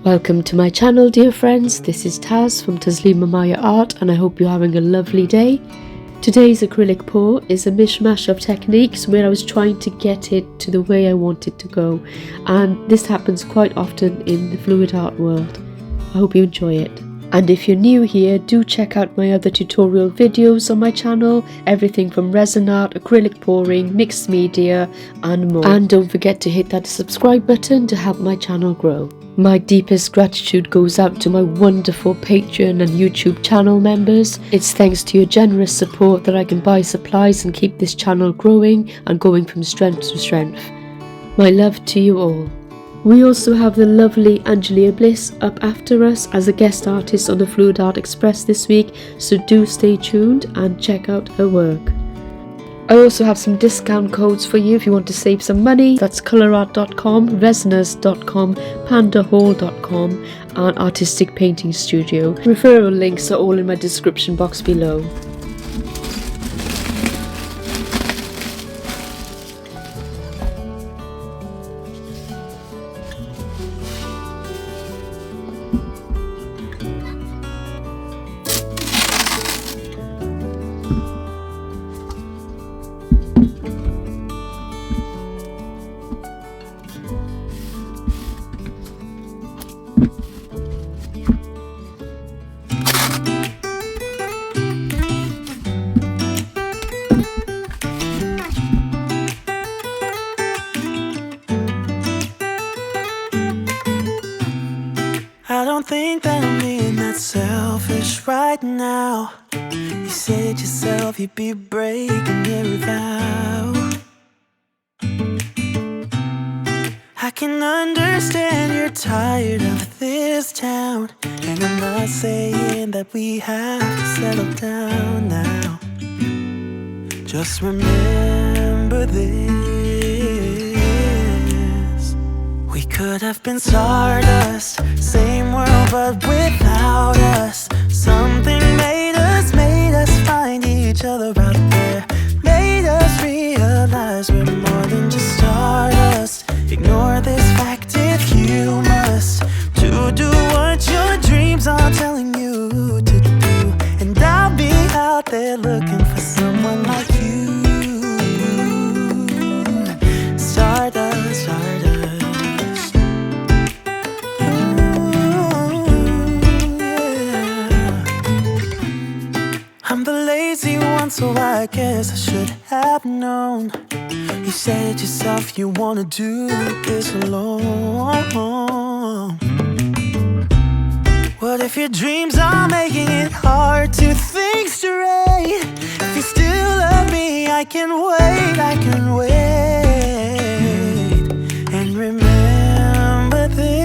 Welcome to my channel, dear friends. This is Taz from Taslima Maya Art, and I hope you're having a lovely day. Today's acrylic pour is a mishmash of techniques where I was trying to get it to the way I want it to go, and this happens quite often in the fluid art world. I hope you enjoy it. And if you're new here, do check out my other tutorial videos on my channel, everything from resin art, acrylic pouring, mixed media and more. And don't forget to hit that subscribe button to help my channel grow. My deepest gratitude goes out to my wonderful Patreon and YouTube channel members. It's thanks to your generous support that I can buy supplies and keep this channel growing and going from strength to strength. My love to you all. We also have the lovely Angelia Bliss up after us as a guest artist on the Fluid Art Express this week, so do stay tuned and check out her work. I also have some discount codes for you if you want to save some money. That's colorart.com, resiners.com, pandahall.com and Artistic Painting Studio. Referral links are all in my description box below. I don't think that I'm being that selfish right now. You said yourself you'd be breaking every vow. I can understand you're tired of this town, and I'm not saying that we have to settle down now. Just remember this. We could have been stardust, same world but without us. Something made us find each other out there. Made us realize we're more than just stardust. Ignore this fact if you must, to do what your dreams are telling you to do. And I'll be out there looking for someone like you. Stardust, stardust. I'm the lazy one, so I guess I should have known. You said yourself you wanna do this alone. What if your dreams are making it hard to think straight? If you still love me, I can wait, I can wait. And remember this.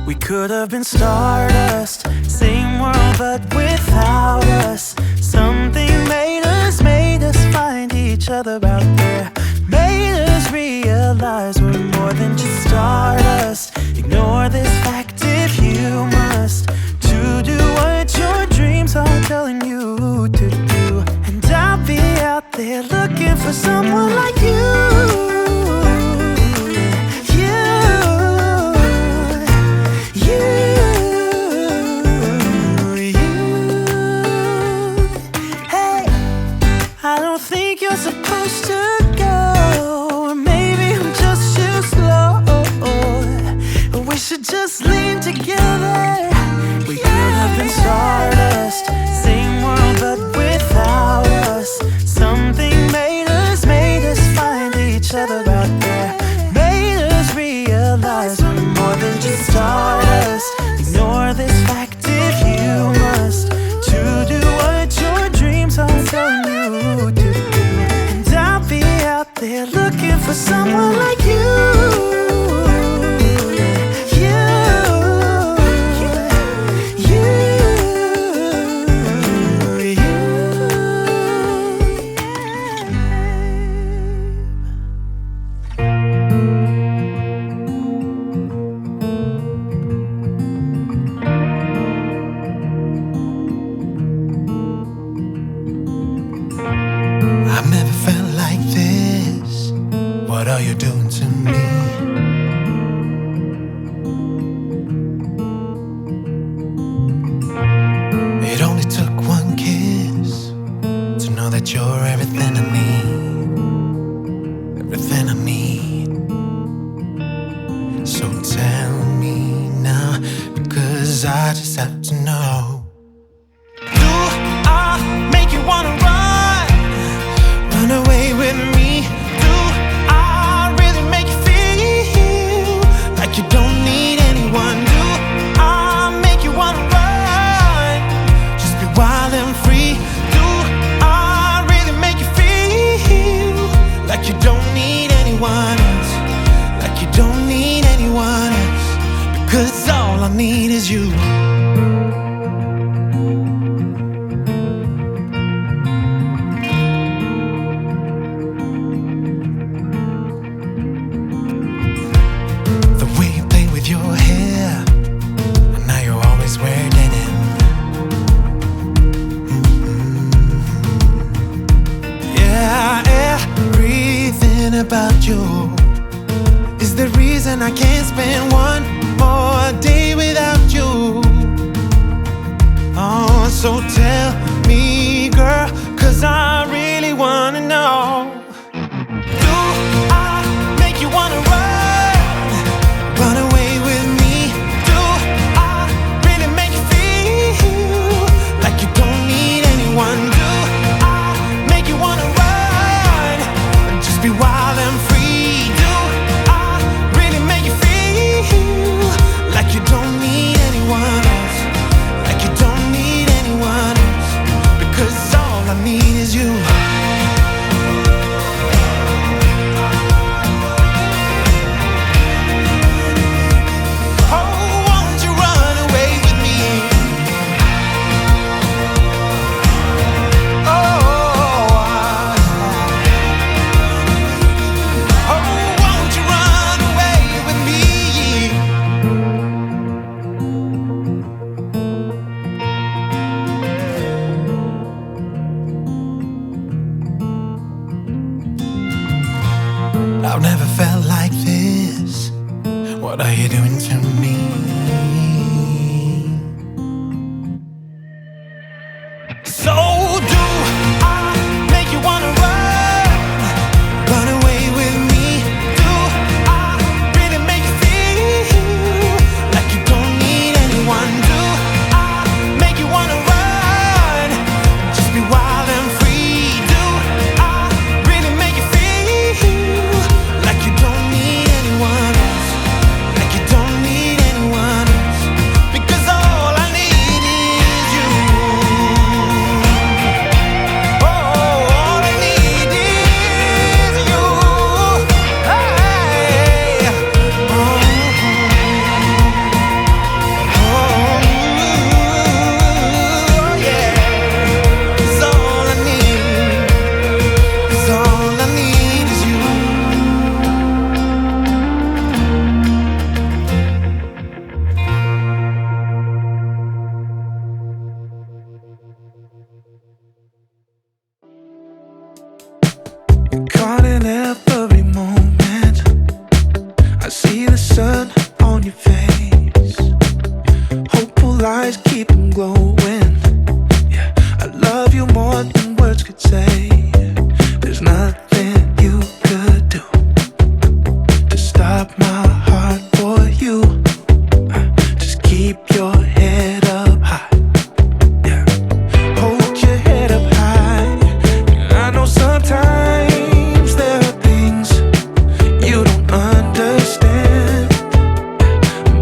We could have been stardust, same world but without us. Something made us find each other out there. Made us realize we're more than just stardust. Ignore this fact if you must, to do what your dreams are telling you to do. And I'll be out there looking for someone like you. Supposed to go, maybe I'm just too slow. But we should just lean together. We could have been stardust, same world but without us. Something made us find each other out there. Made us realize we're more than just stardust. Ignore this fact if you must, to do what your dreams are telling you to do. Out there looking for someone like you. I've never felt like this. What are you doing need is you. The way you play with your hair, and now you always wear denim. Yeah, everything about you is the reason I can't spend one more day without you. Oh, so tell me, girl, 'cause I really wanna know. Do I make you wanna run away with me? Do I really make you feel like you don't need anyone? Do I make you wanna run, just be wild and free? Do I really make you feel like you don't need anyone else? Like you don't need anyone else? Because all I need is you. Oh, won't you run away with me? Won't you run away with me? I've never felt like this. What are you doing to me? So do I make you wanna run away with me? Do I really make you feel like you don't need anyone? Do I make you wanna run, just be wild and free? Do I really make you feel like you don't need anyone else? Like you don't need anyone else? Because all I need is you. Oh, all I need is you. Hey. Yeah. 'Cause all I need, 'cause all I need is you. Caught in every moment. I see the sun on your face. Hopeful eyes keep them glowing. Yeah, I love you more than words could say. There's nothing you could do to stop my heart for you. Just keep your head up high. Yeah, hold your head up high. I know sometimes there are things you don't understand.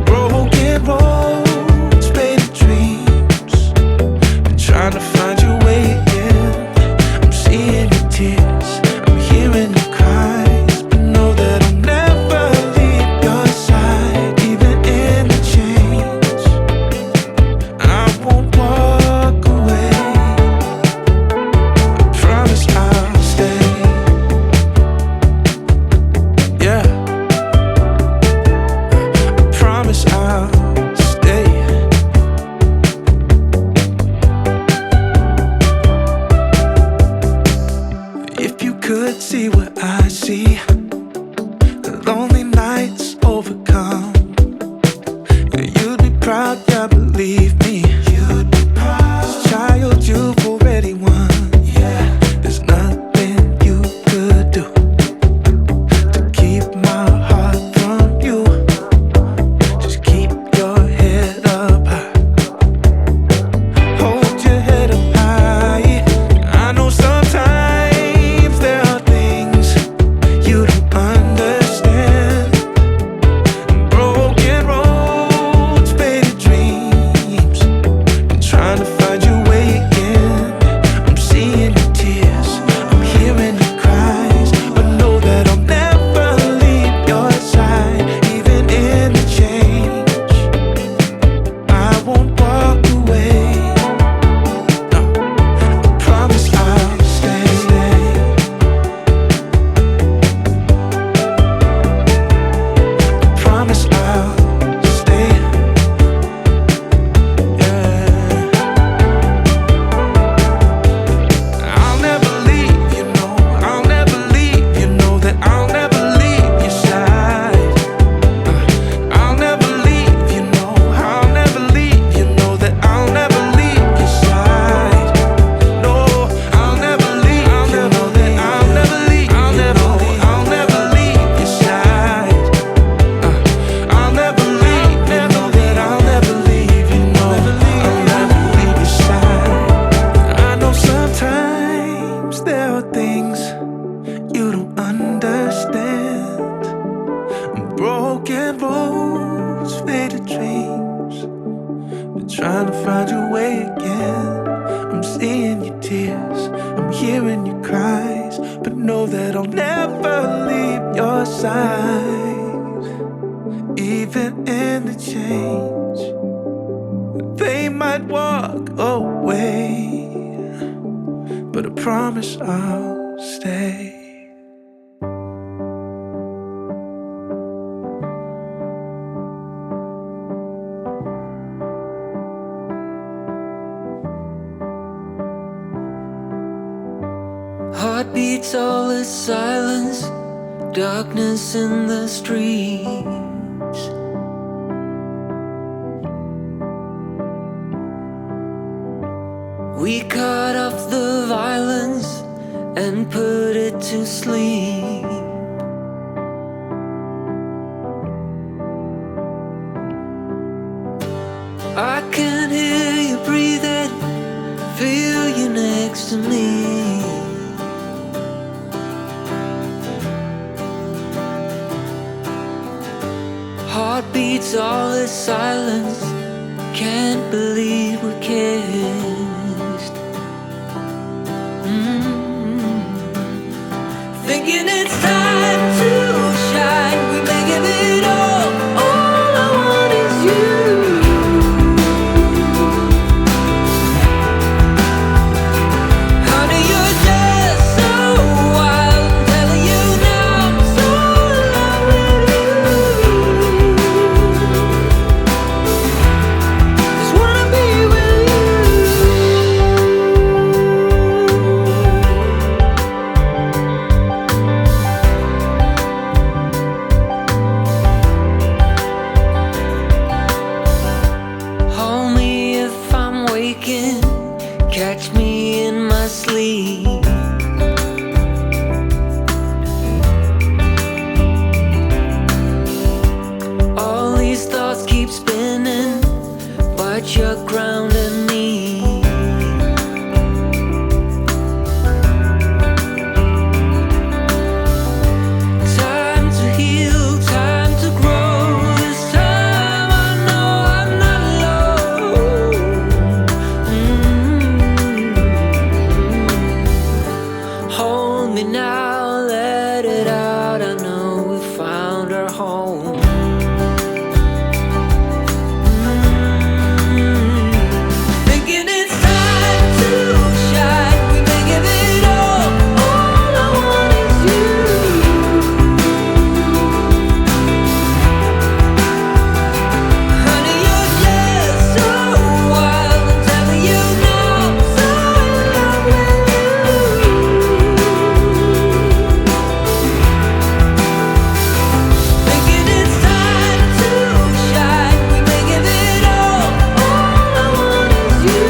Broken roads, faded dreams. Been trying to find your way again. I'm seeing your tears, I'm hearing your cries, but know that I'll never leave your side, even in the change. I won't walk away. I promise I'll stay. Yeah, I promise I'll stay. If you could see what I see, the lonely nights overcome. Yeah, you'd be proud, yeah, believe me. You'd be proud. This child you've already won. Yeah, there's nothing you could do to keep my heart from you. Just keep your head up high. Hold your head up high. I know sometimes there are things you don't understand. broken roads, faded dreams, but trying to find your way again. I'm seeing your tears, I'm hearing your cries, but know that I'll never leave your side. Even in the change, they might walk away, but I promise I'll stay. Heartbeats, all is silence, darkness in the streets. We cut off the violence and put it to sleep. I can hear you breathing, feel you next to me. Heartbeats, all is silence, can't believe we kissed. Thinking it's time to shine, we may give it all I want is you. Honey, you're just so wild, I'm telling you now, I'm so in love with you. Just wanna be with you. Hold me if I'm waking, catch me in my sleep. All these thoughts keep spinning, but you're grounding me. Time to heal, time to grow. This time I know I'm not alone. Hold me now, let it out. I know we found our home. Thinking it's time to shine, we may give it all I want is you. Honey, you're just so wild, I'm telling you now, I'm so in love with you. Thinking it's time to shine, we may give it all I want is you.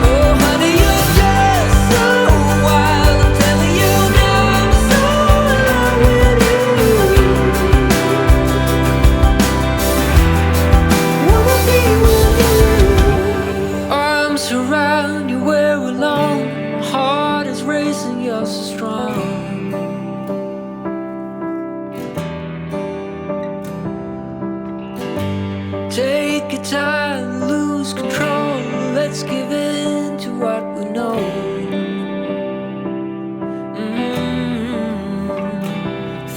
Oh, honey, you're just so wild, I'm telling you now, I'm so in love with you. Wanna be with you. Arms around you, we're alone. My heart is racing, you're so strong. Take your time, lose control. Let's give in to what we know.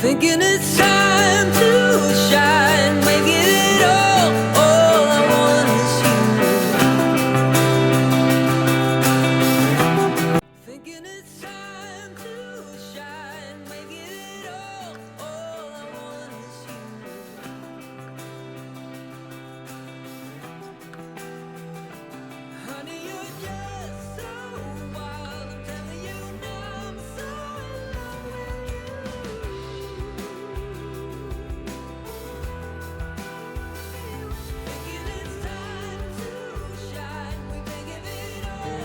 Thinking it's time to shine, making it all I want is you. Thinking it's time to shine, making it all I want is you. Honey, you're just so wild, I'm telling you now, I'm so in love with you. Thinking it's time to shine, we may give it all.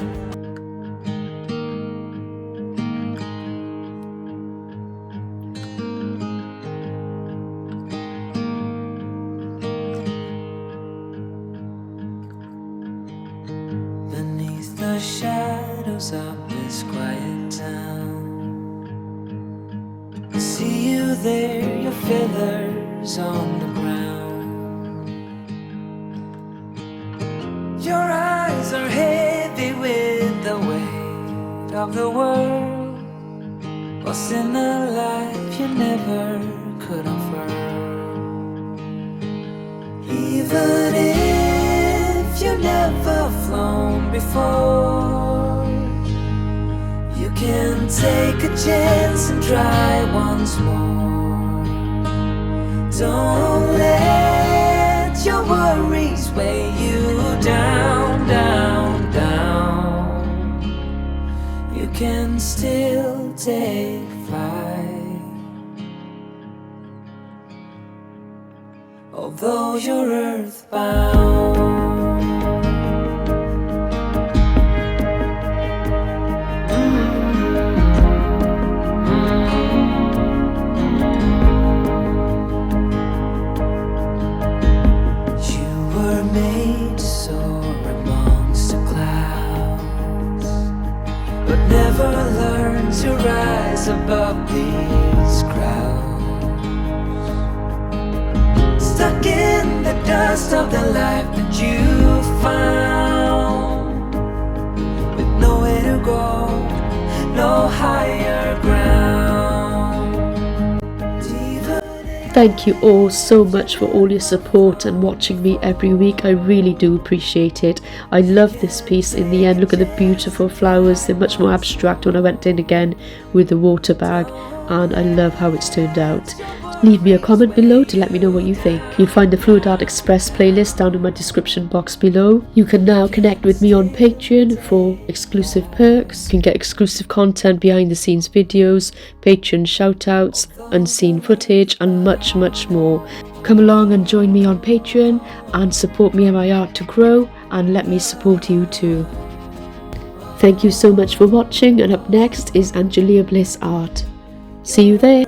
Beneath the shadows of this quiet town, I see you there, your feathers on the ground. Your eyes are heavy with the weight of the world. What's in a life you never could afford? Even if you never flown before, you can take a chance and try once more. Don't let your worries weigh you down, down, down. You can still take flight, although you're earthbound. Never learn to rise above these crowds, stuck in the dust of the life that you found, with nowhere to go, no higher ground. Thank you all so much for all your support and watching me every week. I really do appreciate it. I love this piece in the end. Look at the beautiful flowers. They're much more abstract when I went in again with the water bag, and I love how it's turned out. Leave me a comment below to let me know what you think. You'll find the Fluid Art Express playlist down in my description box below. You can now connect with me on Patreon for exclusive perks. You can get exclusive content, behind the scenes videos, Patreon shoutouts, unseen footage, and much, much more. Come along and join me on Patreon and support me and my art to grow, and let me support you too. Thank you so much for watching, and up next is Angelia Bliss Art. See you there.